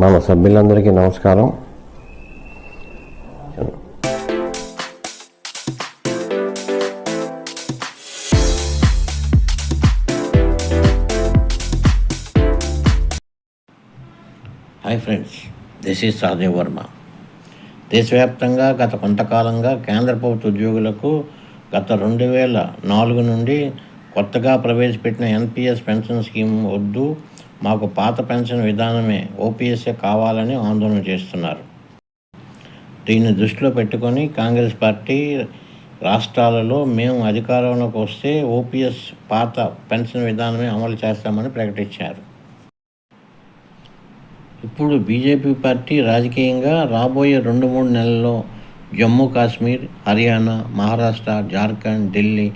మన సభ్యులందరికీ నమస్కారం. Hi friends, this is Sahadev Varma. దేశవ్యాప్తంగా గత కొంతకాలంగా కేంద్ర ప్రభుత్వ ఉద్యోగులకు గత 2004 నుండి కొత్తగా ప్రవేశపెట్టిన ఎన్పిఎస్ పెన్షన్ స్కీమ్ వద్దు, మాకు పాత పెన్షన్ విధానమే ఓపీఎస్ఏ కావాలని ఆందోళన చేస్తున్నారు. దీన్ని దృష్టిలో పెట్టుకొని కాంగ్రెస్ పార్టీ రాష్ట్రాలలో మేము అధికారంలోకి వస్తే ఓపీఎస్ పాత పెన్షన్ విధానమే అమలు చేస్తామని ప్రకటించారు. ఇప్పుడు బీజేపీ పార్టీ రాజకీయంగా రాబోయే 2-3 నెలల్లో జమ్మూ కాశ్మీర్, హర్యానా, మహారాష్ట్ర, జార్ఖండ్, ఢిల్లీ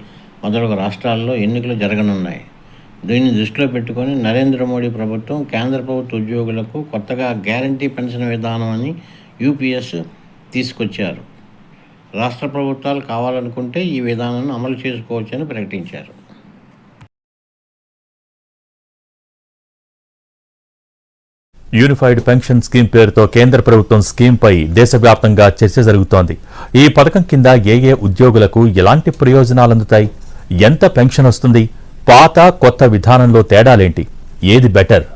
మొదలగు రాష్ట్రాల్లో ఎన్నికలు జరగనున్నాయి. దీన్ని దృష్టిలో పెట్టుకొని నరేంద్ర మోడీ ప్రభుత్వం కేంద్ర ప్రభుత్వ ఉద్యోగులకు కొత్తగా గ్యారంటీ పెన్షన్ విధానం అని యూపీఎస్ తీసుకొచ్చారు. రాష్ట్ర ప్రభుత్వాలు కావాలనుకుంటే ఈ విధానాన్ని అమలు చేసుకోవచ్చని ప్రకటించారు. యూనిఫైడ్ పెన్షన్ స్కీమ్ పేరుతో కేంద్ర ప్రభుత్వం స్కీమ్పై దేశవ్యాప్తంగా చర్చ జరుగుతోంది. ఈ పథకం కింద ఏ ఉద్యోగులకు ఎలాంటి ప్రయోజనాలు అందుతాయి, ఎంత పెన్షన్ వస్తుంది, పాత కొత్త విధానంలో తేడాలేంటి, ఏది బెటర్?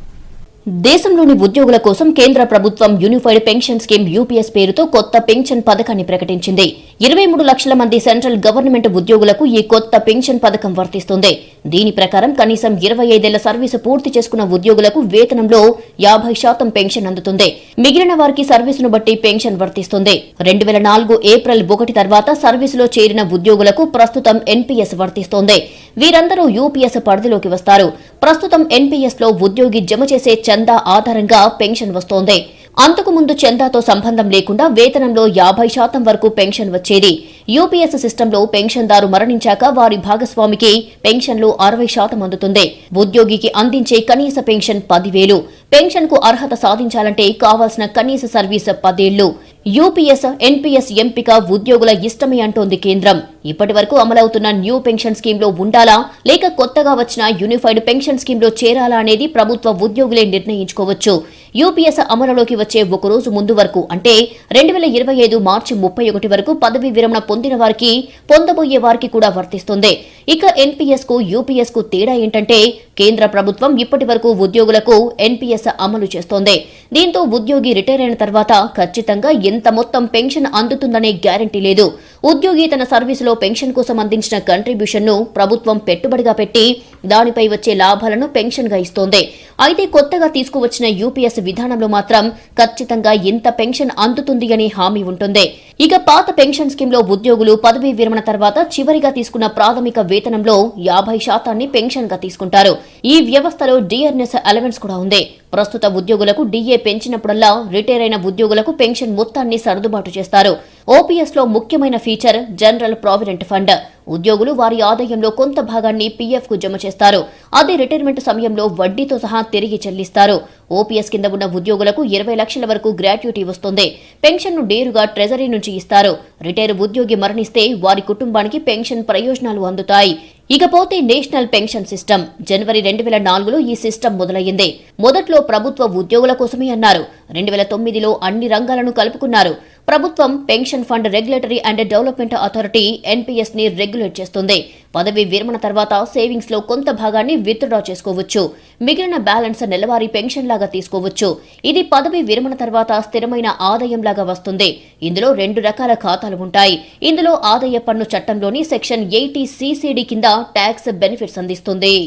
దేశంలోని ఉద్యోగుల కోసం కేంద్ర ప్రభుత్వం యూనిఫైడ్ పెన్షన్ స్కీమ్ యూపీఎస్ పేరుతో కొత్త పెన్షన్ పథకాన్ని ప్రకటించింది. 23 లక్షల మంది సెంట్రల్ గవర్నమెంట్ ఉద్యోగులకు ఈ కొత్త పెన్షన్ పథకం వర్తిస్తుంది. దీని ప్రకారం కనీసం 25 ఏళ్ల సర్వీసు పూర్తి చేసుకున్న ఉద్యోగులకు వేతనంలో 50% పెన్షన్ అందుతుంది. మిగిలిన వారికి సర్వీసును బట్టి పెన్షన్ వర్తిస్తుంది. 2004 ఏప్రిల్ 1 తర్వాత సర్వీసులో చేరిన ఉద్యోగులకు ప్రస్తుతం ఎన్పీఎస్ వర్తిస్తోంది. వీరందరూ యూపీఎస్ పరిధిలోకి వస్తారు. ప్రస్తుతం ఎన్పీఎస్ లో ఉద్యోగి జమ చేసే చందా ఆధారంగా పెన్షన్ వస్తోంది. అంతకు ముందు చందాతో సంబంధం లేకుండా వేతనంలో 50% వరకు పెన్షన్ వచ్చేది. యూపీఎస్ సిస్టంలో పెన్షన్దారు మరణించాక వారి భాగస్వామికి పెన్షన్లో 60% అందుతుంది. ఉద్యోగికి అందించే కనీస పెన్షన్ 10,000. పెన్షన్ కు అర్హత సాధించాలంటే కావాల్సిన కనీస సర్వీస్ 10 ఏళ్లు. యూపీఎస్, ఎన్పీఎస్ ఎంపిక ఉద్యోగుల ఇష్టమే అంటోంది కేంద్రం. ఇప్పటి వరకు అమలవుతున్న న్యూ పెన్షన్ స్కీమ్ లో ఉండాలా లేక కొత్తగా వచ్చిన యూనిఫైడ్ పెన్షన్ స్కీమ్ లో చేరాలా అనేది ప్రభుత్వ ఉద్యోగులే నిర్ణయించుకోవచ్చు. యూపీఎస్ అమలులోకి వచ్చే ఒక రోజు ముందు వరకు అంటే 2025 మార్చి 31 వరకు పదవీ విరమణ పొందిన వారికి, పొందబోయే వారికి కూడా వర్తిస్తుంది. ఇక ఎన్పీఎస్ కు యూపీఎస్ కు తేడా ఏంటంటే కేంద్ర ప్రభుత్వం ఇప్పటి వరకు ఉద్యోగులకు ఎన్పీఎస్ అమలు చేస్తోంది. దీంతో ఉద్యోగి రిటైర్ అయిన తర్వాత ఖచ్చితంగా ఎంత మొత్తం పెన్షన్ అందుతుందనే గ్యారంటీ లేదు. ఉద్యోగి తన సర్వీసులో పెన్షన్ కోసం అందించిన కంట్రిబ్యూషన్ ను ప్రభుత్వం పెట్టుబడిగా పెట్టి దానిపై వచ్చే లాభాలను పెన్షన్ గా ఇస్తోంది. అయితే కొత్తగా తీసుకువచ్చిన యూపీఎస్ విధానంలో మాత్రం ఖచ్చితంగా ఎంత పెన్షన్ అందుతుంది అని హామీ ఉంటుంది. ఇక పాత పెన్షన్ స్కీమ్ లో ఉద్యోగులు పదవీ విరమణ తర్వాత చివరిగా తీసుకున్న ప్రాథమిక వేతనంలో 50% పెన్షన్ గా తీసుకుంటారు. ఈ వ్యవస్థలో డిఆర్ఎస్ అలవెన్స్ కూడా ఉంది. ప్రస్తుత ఉద్యోగులకు డిఏ పెంచినప్పుడల్లా రిటైర్ అయిన ఉద్యోగులకు పెన్షన్ మొత్తాన్ని సర్దుబాటు చేస్తారు. ఓపీఎస్ లో ముఖ్యమైన ఫీచర్ జనరల్ ప్రావిడెంట్ ఫండ్. ఉద్యోగులు వారి ఆదాయంలో కొంత భాగాన్ని పీఎఫ్ కు జమ చేస్తారు. అదే రిటైర్మెంట్ సమయంలో వడ్డీతో సహా తిరిగి చెల్లిస్తారు. ఓపీఎస్ కింద ఉన్న ఉద్యోగులకు 20 లక్షల వరకు గ్రాట్యుటీ వస్తుంది. పెన్షన్ ను నేరుగా ట్రెజరీ నుంచి ఇస్తారు. రిటైర్ ఉద్యోగి మరణిస్తే వారి కుటుంబానికి పెన్షన్ ప్రయోజనాలు అందుతాయి. ఇకపోతే నేషనల్ పెన్షన్ సిస్టమ్. జనవరి 2004లో ఈ సిస్టమ్ మొదలయ్యింది. మొదట్లో ప్రభుత్వ ఉద్యోగుల కోసమే అన్నారు. 2009లో అన్ని రంగాలను కలుపుకున్నారు. ప్రభుత్వం pension fund regulatory and development authority NPS ని రెగ్యులేట్ చేస్తుంది. పదవీ విరమణ తర్వాత సేవింగ్స్ లో కొంత భాగాన్ని విత్డ్రా చేసుకోవచ్చు. మిగిలిన బ్యాలెన్స్ నెలవారీ పెన్షన్ లాగా తీసుకోవచ్చు. ఇది పదవీ విరమణ తర్వాత స్థిరమైన ఆదాయం లాగా వస్తుంది. ఇందులో 2 రకాల ఖాతాలు ఉంటాయి. ఇందులో ఆదాయ పన్ను చట్టంలోని సెక్షన్ 80 CCD కింద ట్యాక్స్ బెనిఫిట్స్ అందిస్తుంది.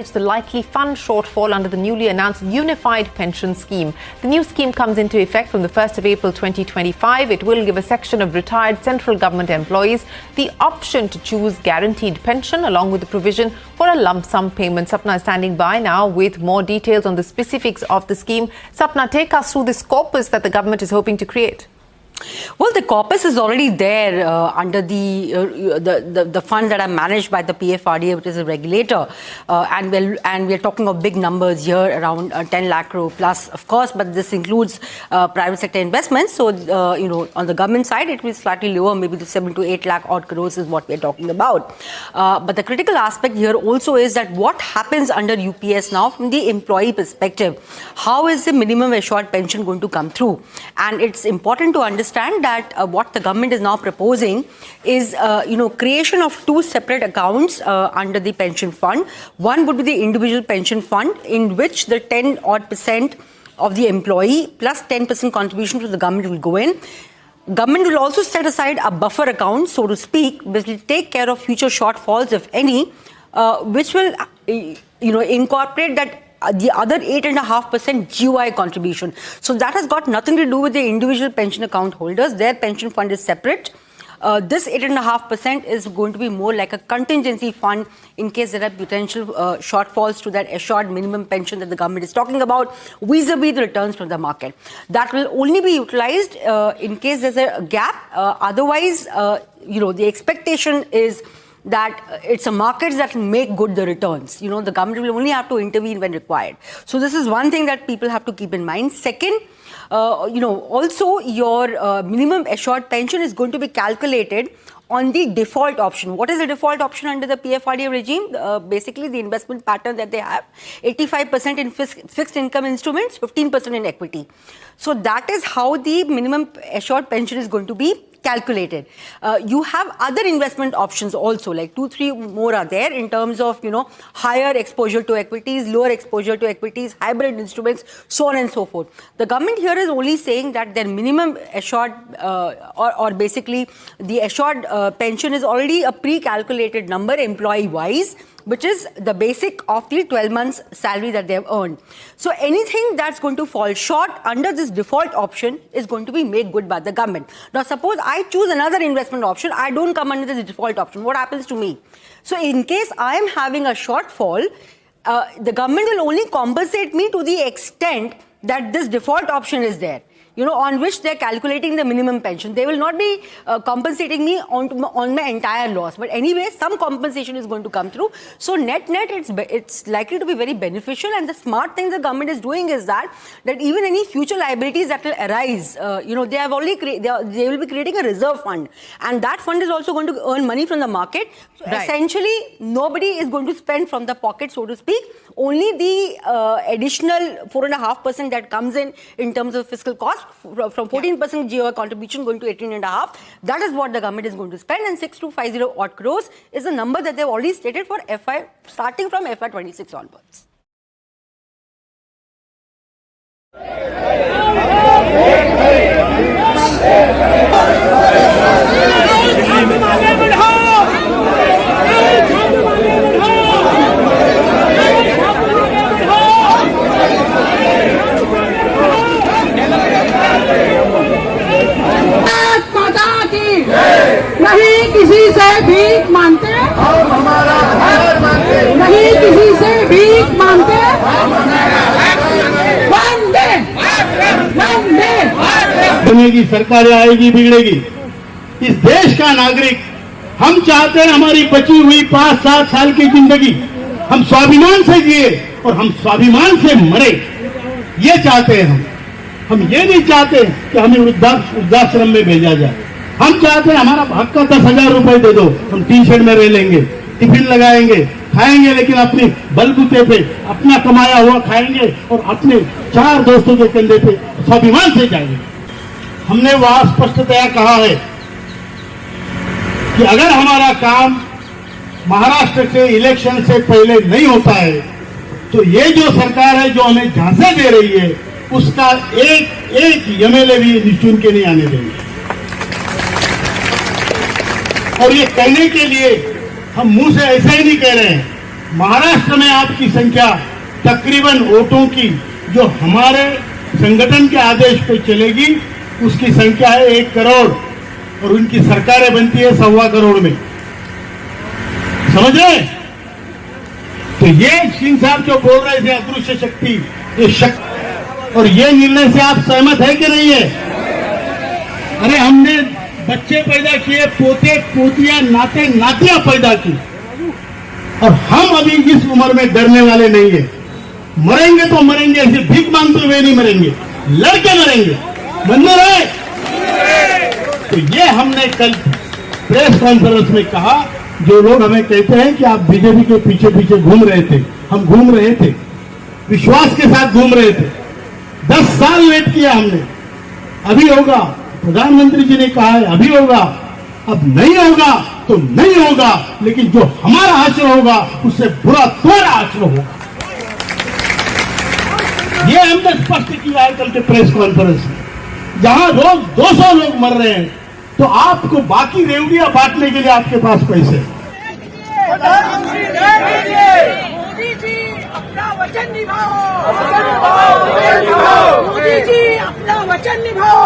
It's the likely fund shortfall under the newly announced Unified Pension Scheme. The new scheme comes into effect from the 1st of April 2025. It will give a section of retired central government employees the option to choose guaranteed pension along with the provision for a lump sum payment. Sapna is standing by now with more details on the specifics of the scheme. Sapna, take us through this corpus that the government is hoping to create. Well, the corpus is already there under the funds that are managed by the PFRDA, which is a regulator, and we're talking of big numbers here, around 10 lakh crore plus, of course. But this includes private sector investments. So on the government side, it will be slightly lower, maybe the 7 to 8 lakh odd crores is what we're talking about. But the critical aspect here also is that what happens under UPS now from the employee perspective. How is the minimum assured pension going to come through? And it's important to understand that what the government is now proposing is creation of two separate accounts under the pension fund. One would be the individual pension fund, in which the 10% of the employee plus 10% contribution to the government will go in. Government will also set aside a buffer account, so to speak, which will take care of future shortfalls, if any, which will incorporate that the other 8.5% GOI contribution. So that has got nothing to do with the individual pension account holders. Their pension fund is separate. This 8.5% is going to be more like a contingency fund in case there are potential shortfalls to that assured minimum pension that the government is talking about, vis-a-vis the returns from the market. That will only be utilized in case there's a gap. Otherwise, the expectation is that it's a market that will make good the returns. The government will only have to intervene when required. So this is one thing that people have to keep in mind. Second, also your minimum assured pension is going to be calculated on the default option. What is the default option under the PFRDA regime? Basically, the investment pattern that they have, 85% in fixed income instruments, 15% in equity. So that is how the minimum assured pension is going to be calculated. You have other investment options also, like 2-3 more are there in terms of higher exposure to equities, lower exposure to equities, hybrid instruments, so on and so forth. The government here is only saying that their minimum assured or basically the assured pension is already a pre-calculated number employee wise, which is the basic of the 12 months salary that they have earned. So anything that's going to fall short under this default option is going to be made good by the government. Now suppose I choose another investment option, I don't come under this default option. What happens to me? So in case I am having a shortfall, the government will only compensate me to the extent that this default option is there, on which they're calculating the minimum pension. They will not be compensating me on my entire loss. But anyway, some compensation is going to come through. So net, it's likely to be very beneficial. And the smart thing the government is doing is that even any future liabilities that will arise, they have already they will be creating a reserve fund. And that fund is also going to earn money from the market. So essentially, nobody is going to spend from the pocket, so to speak. Only the additional 4.5% that comes in terms of fiscal cost, from 14% GOI contribution going to 18.5%. That is what the government is going to spend, and 6250 odd crores is the number that they've already stated for starting from FY26 onwards. नहीं किसी से भीख मांगते, नहीं किसी से भीख मांगते, वंदे वंदे। बनेगी सरकारें, आएगी बिगड़ेगी। इस देश का नागरिक हम चाहते हैं हमारी बची हुई 5-7 साल की जिंदगी हम स्वाभिमान से जिए और हम स्वाभिमान से मरे, ये चाहते हैं हम ये नहीं चाहते कि हमें वृद्धाश्रम में भेजा जाए। हम चाहते हैं हमारा हक का 10,000 रुपए दे दो, हम टी शर्ट में रह लेंगे, टिफिन लगाएंगे, खाएंगे, लेकिन अपने बलबूते पे अपना कमाया हुआ खाएंगे और अपने 4 दोस्तों के कंधे पे स्वाभिमान से जाएंगे। हमने वहां स्पष्टतया कहा है कि अगर हमारा काम महाराष्ट्र के इलेक्शन से पहले नहीं होता है तो ये जो सरकार है जो हमें झांसे दे रही है उसका एक एमएलए भी निचुन के नहीं आने देंगे। और ये कहने के लिए हम मुंह से ऐसा ही नहीं कह रहे हैं। महाराष्ट्र में आपकी संख्या तकरीबन वोटों की जो हमारे संगठन के आदेश पे चलेगी उसकी संख्या है 1 करोड़ और उनकी सरकारें बनती है 1.25 करोड़ में, समझ रहे? तो ये सिंह साहब जो बोल रहे थे अदृश्य शक्ति, ये शक्ति और ये निर्णय से आप सहमत है कि नहीं है? अरे हमने बच्चे पैदा किए, पोते पोतियां नाते नातियां पैदा की, और हम अभी इस उम्र में डरने वाले नहीं है। मरेंगे तो मरेंगे, ऐसे भीख मांगते हुए नहीं मरेंगे, लड़के मरेंगे। मंजूर है? तो ये हमने कल प्रेस कॉन्फ्रेंस में कहा। जो लोग हमें कहते हैं कि आप बीजेपी के पीछे पीछे घूम रहे थे, हम घूम रहे थे, विश्वास के साथ घूम रहे थे। 10 साल वेट किया हमने, अभी होगा। प्रधानमंत्री जी ने कहा है अभी होगा, अब नहीं होगा तो नहीं होगा, लेकिन जो हमारा हासिल होगा उससे बुरा तुम्हारा हासिल होगा। ये हमने स्पष्ट किया है कल के प्रेस कॉन्फ्रेंस में। जहां रोज 200 लोग मर रहे हैं, तो आपको बाकी रेवड़ियां बांटने के लिए आपके पास पैसे हैं। मोदी जी अपना वचन निभाओ, मोदी जी अपना वचन निभाओ,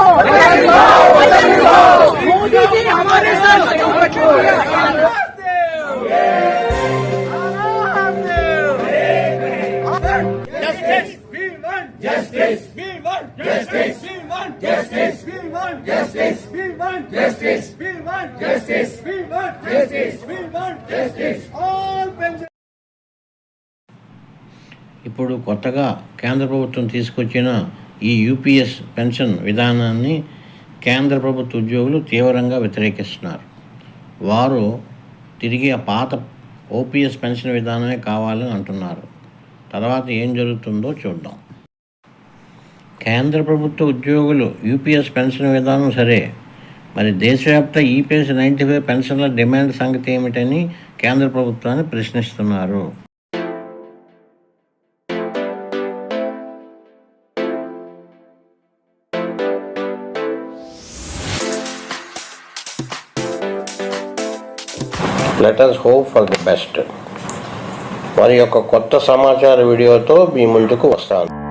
मोदी जी हमारे साथ ఇప్పుడు కొత్తగా కేంద్ర ప్రభుత్వం తీసుకొచ్చిన ఈ యూపీఎస్ పెన్షన్ విధానాన్ని కేంద్ర ప్రభుత్వ ఉద్యోగులు తీవ్రంగా వ్యతిరేకిస్తున్నారు. వారు తిరిగి ఆ పాత ఓపీఎస్ పెన్షన్ విధానమే కావాలని అంటున్నారు. తర్వాత ఏం జరుగుతుందో చూద్దాం. కేంద్ర ప్రభుత్వ ఉద్యోగులు యూపీఎస్ పెన్షన్ విధానం సరే, మరి దేశవ్యాప్త ఈపీఎస్ 95 పెన్షన్ల డిమాండ్ సంగతి ఏమిటని కేంద్ర ప్రభుత్వాన్ని ప్రశ్నిస్తున్నారు. Let us hope for the best. మరి యొక్క కొత్త సమాచార వీడియోతో మీ ముందుకు వస్తాను.